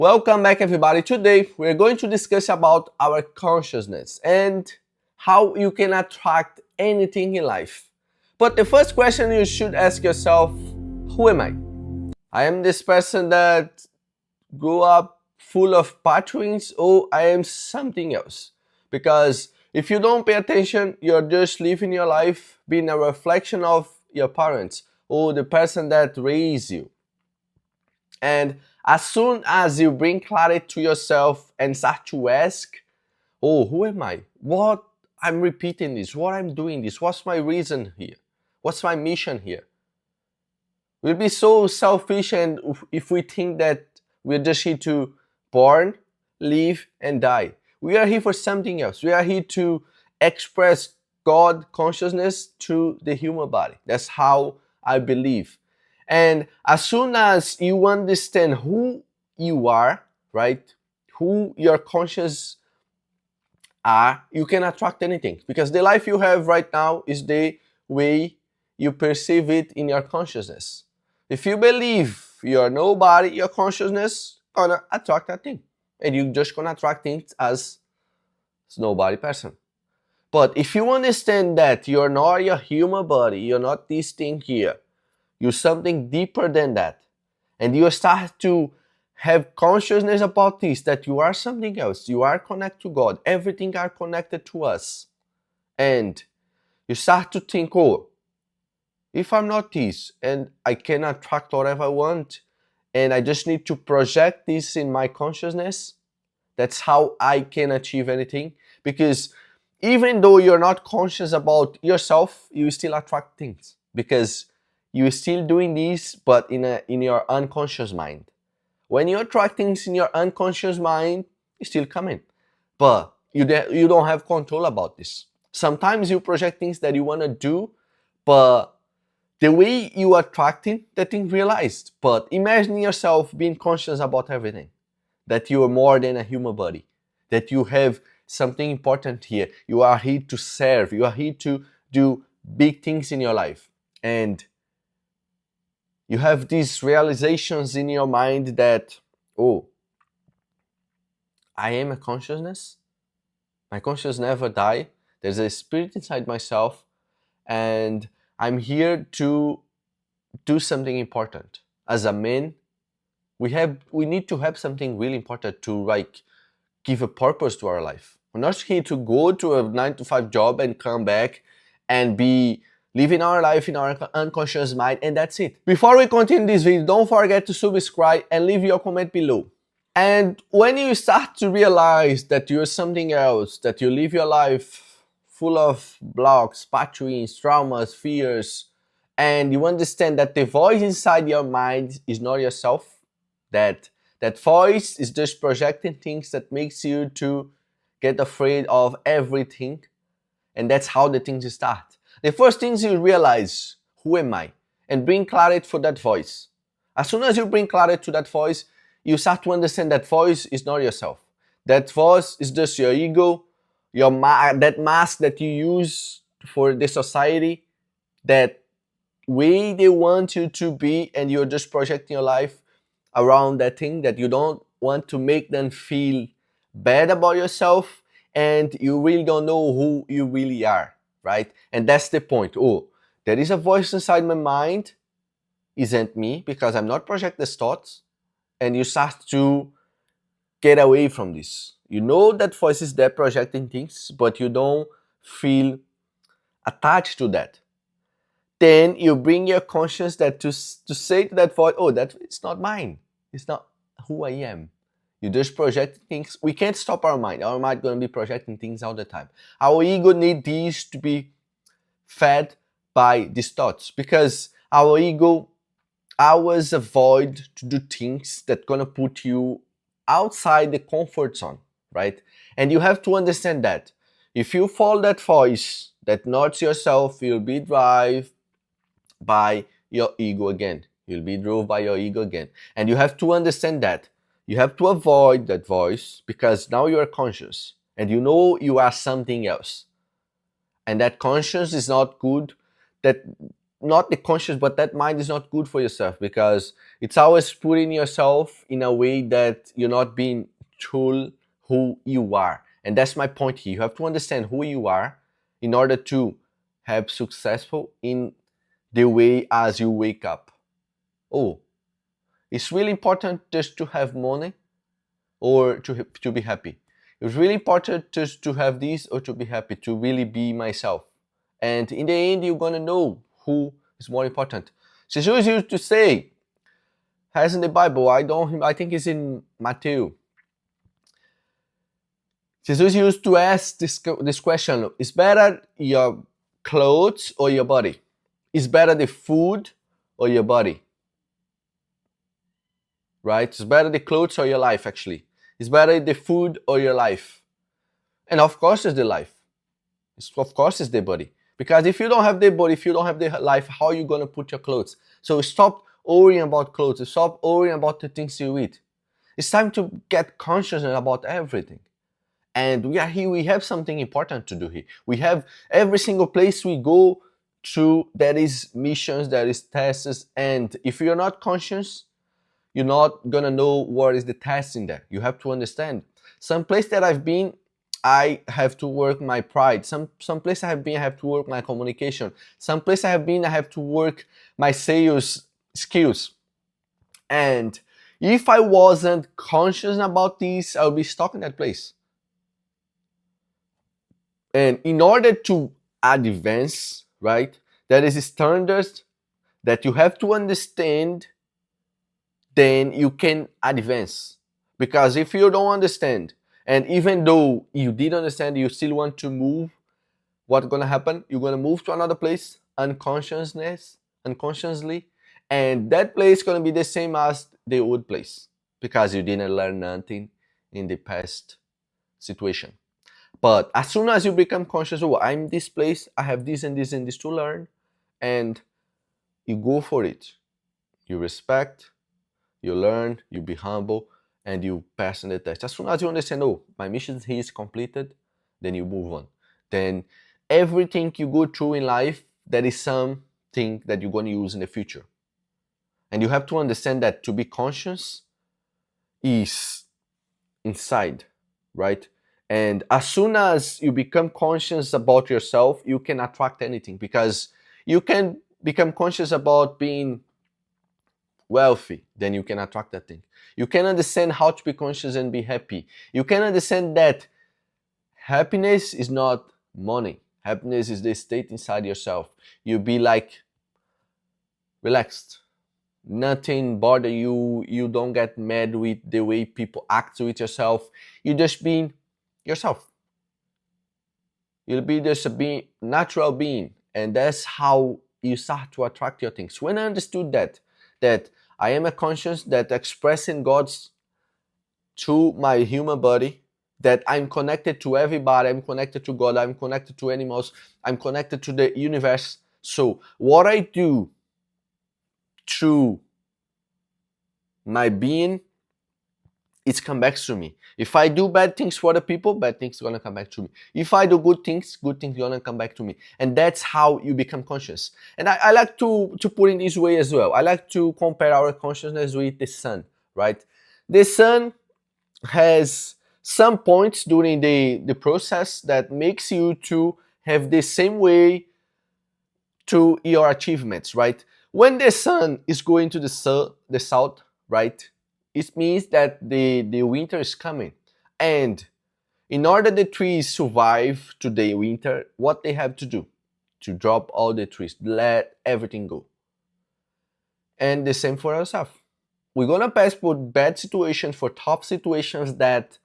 Welcome back everybody. Today we're going to discuss about our consciousness and how you can attract anything in life. But the first question you should ask yourself, who am I? I am this person that grew up full of patterns, or I am something else? Because if you don't pay attention, you're just living your life being a reflection of your parents or the person that raised you. And as soon as you bring clarity to yourself and start to ask, oh, who am I? What I'm repeating this, what I'm doing this, what's my reason here? What's my mission here? We'll be so selfish and if we think that we're just here to born, live, and die. We are here for something else. We are here to express God consciousness to the human body. That's how I believe. And as soon as you understand who you are, right, who your conscious are, you can attract anything. Because the life you have right now is the way you perceive it in your consciousness. If you believe you're nobody, your consciousness gonna attract that thing. And you just gonna attract things as nobody person. But if you understand that you're not your human body, you're not this thing here, you're something deeper than that, and you start to have consciousness about this, that you are something else, you are connected to God, everything are connected to us, and you start to think, oh, if I'm not this, and I can attract whatever I want, and I just need to project this in my consciousness, that's how I can achieve anything. Because even though you're not conscious about yourself, you still attract things. Because you're still doing this, but in your unconscious mind. When you attract things in your unconscious mind, it's still coming. But you don't have control about this. Sometimes you project things that you want to do, but the way you attracting, that thing realized. But imagine yourself being conscious about everything. That you are more than a human body. That you have something important here. You are here to serve. You are here to do big things in your life. And you have these realizations in your mind that, oh, I am a consciousness. My consciousness never die. There's a spirit inside myself. And I'm here to do something important. As a man, we need to have something really important to like give a purpose to our life. We're not here to go to a 9 to 5 job and come back and be living our life in our unconscious mind, and that's it. Before we continue this video, don't forget to subscribe and leave your comment below. And when you start to realize that you're something else, that you live your life full of blocks, patterns, traumas, fears, and you understand that the voice inside your mind is not yourself, that voice is just projecting things that makes you to get afraid of everything, and that's how the things start. The first things you realize, who am I? And bring clarity for that voice. As soon as you bring clarity to that voice, you start to understand that voice is not yourself. That voice is just your ego, that mask that you use for the society, that way they want you to be, and you're just projecting your life around that thing, that you don't want to make them feel bad about yourself, and you really don't know who you really are, right? And that's the point. Oh, there is a voice inside my mind, isn't me, because I'm not projecting these thoughts. And you start to get away from this. You know that voice is there projecting things, but you don't feel attached to that. Then you bring your conscience that to say to that voice, oh, that it's not mine. It's not who I am. You just project things. We can't stop our mind. Our mind gonna be projecting things all the time. Our ego needs these to be fed by these thoughts, because our ego always avoid to do things that gonna put you outside the comfort zone, right? And you have to understand that if you follow that voice that not yourself, you'll be driven by your ego again. You'll be driven by your ego again. And you have to understand that. You have to avoid that voice, because now you are conscious and you know you are something else. And that conscience is not good. That not the conscious, but that mind is not good for yourself, because it's always putting yourself in a way that you're not being true who you are. And that's my point here. You have to understand who you are in order to have successful in the way as you wake up. Oh, it's really important just to have money or to be happy. It's really important just to have this or to be happy, to really be myself. And in the end, you're gonna know who is more important. Jesus used to say, has in the Bible, I think it's in Matthew. Jesus used to ask this question: is better your clothes or your body? Is better the food or your body? Right? It's better the clothes or your life, actually. It's better the food or your life. And of course, it's the life. Of course, it's the body. Because if you don't have the body, if you don't have the life, how are you going to put your clothes? So stop worrying about clothes. Stop worrying about the things you eat. It's time to get conscious about everything. And we are here, we have something important to do here. We have every single place we go to, there is missions, there is tests. And if you're not conscious, you're not gonna know what is the test in there. You have to understand. Some place that I've been, I have to work my pride. Some place I have been, I have to work my communication. Some place I have been, I have to work my sales skills. And if I wasn't conscious about this, I'll be stuck in that place. And in order to advance, right, there is standards that you have to understand, then you can advance. Because if you don't understand, and even though you did understand, you still want to move, what's gonna happen? You're gonna move to another place unconsciously, and that place is gonna be the same as the old place because you didn't learn nothing in the past situation. But as soon as you become conscious, oh, I'm this place, I have this and this and this to learn, and you go for it. You respect, you learn, you be humble, and you pass on the test. As soon as you understand, oh, my mission here is completed, then you move on. Then everything you go through in life, there is something that you're going to use in the future. And you have to understand that to be conscious is inside, right? And as soon as you become conscious about yourself, you can attract anything, because you can become conscious about being wealthy, then you can attract that thing. You can understand how to be conscious and be happy. You can understand that happiness is not money. Happiness is the state inside yourself. You be like relaxed. Nothing bother you. You don't get mad with the way people act with yourself. You just being yourself. You'll be just a natural being, and that's how you start to attract your things. When I understood that I am a conscience that expressing God's through my human body, that I'm connected to everybody, I'm connected to God, I'm connected to animals, I'm connected to the universe. So what I do through my being, it's come back to me. If I do bad things for other people, bad things are gonna come back to me. If I do good things gonna come back to me. And that's how you become conscious. And I like to put in this way as well. I like to compare our consciousness with the sun, right? The sun has some points during the process that makes you to have the same way to your achievements, right? When the sun is going to the south, right, it means that the winter is coming. And in order the trees survive to the winter, what they have to do? To drop all the trees, let everything go. And the same for ourselves. We're gonna pass for bad situations, for tough situations, that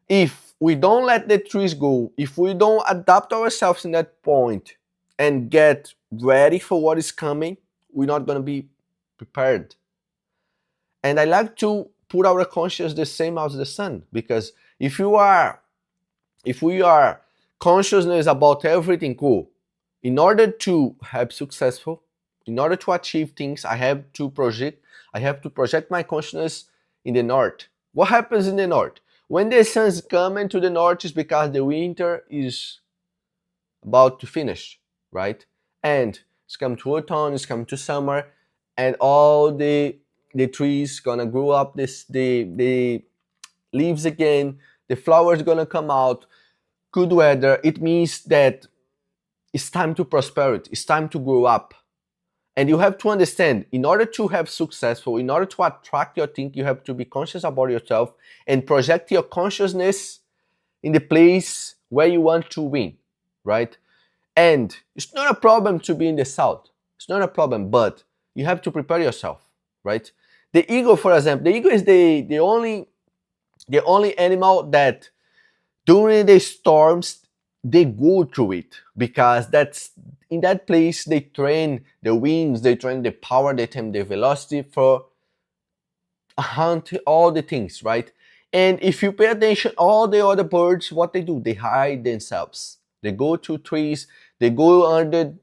if we don't let the trees go, if we don't adapt ourselves in that point and get ready for what is coming, we're not gonna be prepared. And I like to put our conscience the same as the sun, because if we are consciousness about everything, cool. In order to have successful, in order to achieve things, I have to project my consciousness in the north. What happens in the north? When the sun's coming to the north, is because the winter is about to finish, right? And It's come to autumn, it's come to summer, and all the trees gonna grow up, the leaves again, the flowers gonna come out, good weather. It means that it's time to prosperity, it's time to grow up. And you have to understand, in order to have successful, in order to attract your thing, you have to be conscious about yourself and project your consciousness in the place where you want to win, right? And it's not a problem to be in the south. It's not a problem, but you have to prepare yourself, right? The eagle, for example, the eagle is the only animal that during the storms they go through it, because that's in that place they train the wings, they train the power, they train the velocity for hunt all the things, right? And if you pay attention, all the other birds, what they do, they hide themselves. They go to trees, they go under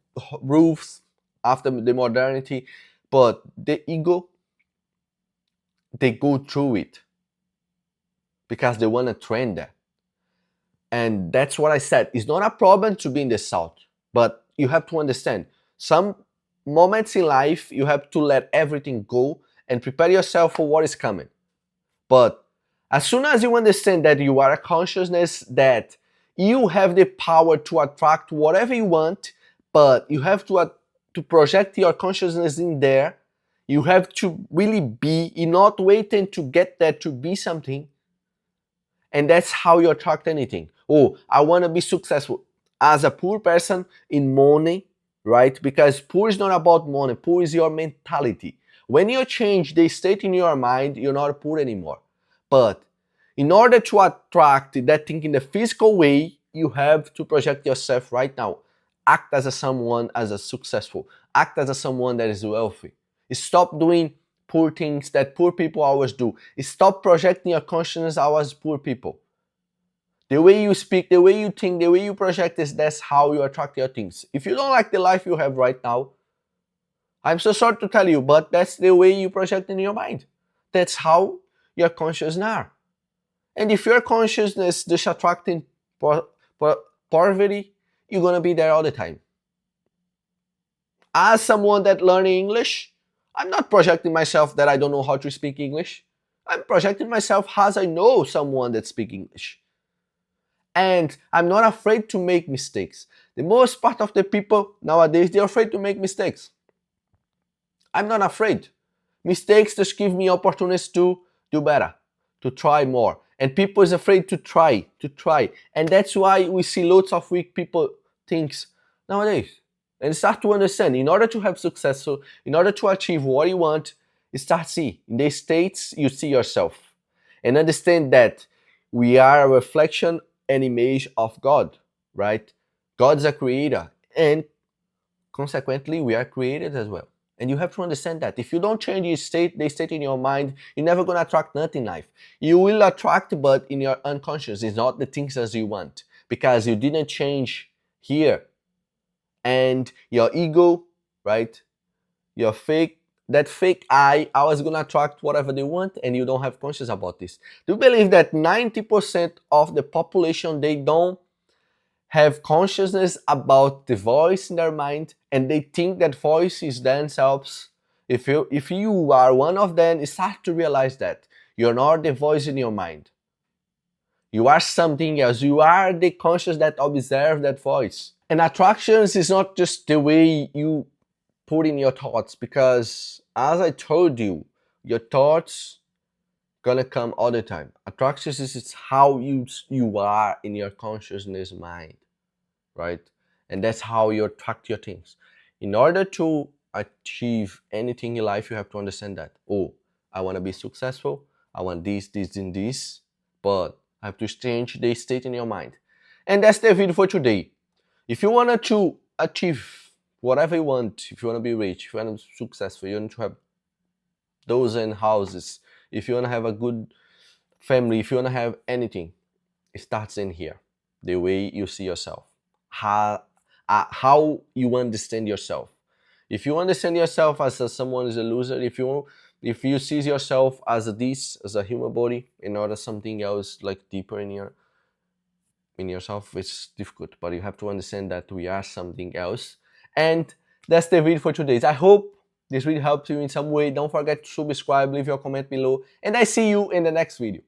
roofs after the modernity, but the eagle, they go through it because they want to train that. And that's what I said. It's not a problem to be in the south, but you have to understand some moments in life you have to let everything go and prepare yourself for what is coming. But as soon as you understand that you are a consciousness, that you have the power to attract whatever you want, but you have to project your consciousness in there. You have to really be, you're not waiting to get there to be something. And that's how you attract anything. Oh, I want to be successful as a poor person in money, right? Because poor is not about money, poor is your mentality. When you change the state in your mind, you're not poor anymore. But in order to attract that thing in the physical way, you have to project yourself right now. Act as a someone as a successful. Act as a someone that is wealthy. Stop doing poor things that poor people always do. Stop projecting your consciousness as poor people. The way you speak, the way you think, the way you project is that's how you attract your things. If you don't like the life you have right now, I'm so sorry to tell you, but that's the way you project in your mind. That's how your consciousness are. And if your consciousness is attracting poverty, you're gonna be there all the time. As someone that learning English, I'm not projecting myself that I don't know how to speak English. I'm projecting myself as I know someone that speaks English. And I'm not afraid to make mistakes. The most part of the people nowadays, they're afraid to make mistakes. I'm not afraid. Mistakes just give me opportunities to do better, to try more. And people is afraid to try. And that's why we see lots of weak people things nowadays. And start to understand, in order to have success, so in order to achieve what you want, you start see. In these states, you see yourself. And understand that we are a reflection and image of God, right? God's a creator. And consequently, we are created as well. And you have to understand that. If you don't change the state in your mind, you're never going to attract nothing in life. You will attract, but in your unconscious. It's not the things as you want. Because you didn't change here. And your ego, right? Your that fake I always gonna attract whatever they want, and you don't have conscious about this. Do you believe that 90% of the population, they don't have consciousness about the voice in their mind, and they think that voice is themselves? If you are one of them, start to realize that you're not the voice in your mind. You are something else. You are the conscious that observe that voice. And attractions is not just the way you put in your thoughts, because as I told you, your thoughts gonna come all the time. Attractions is how you are in your consciousness mind, right? And that's how you attract your things. In order to achieve anything in life, you have to understand that, oh, I want to be successful, I want this and this, but I have to change the state in your mind. And that's the video for today. If you want to achieve whatever you want, if you want to be rich, if you want to be successful, you want to have dozen houses, if you want to have a good family, if you want to have anything, it starts in here. The way you see yourself, how you understand yourself. If you understand yourself as someone is a loser, if you see yourself as as a human body, and not as something else like deeper in yourself, it's difficult. But you have to understand that we are something else, and That's the video for today. I hope this video helped you in some way. Don't forget to subscribe, leave your comment below, and I see you in the next video.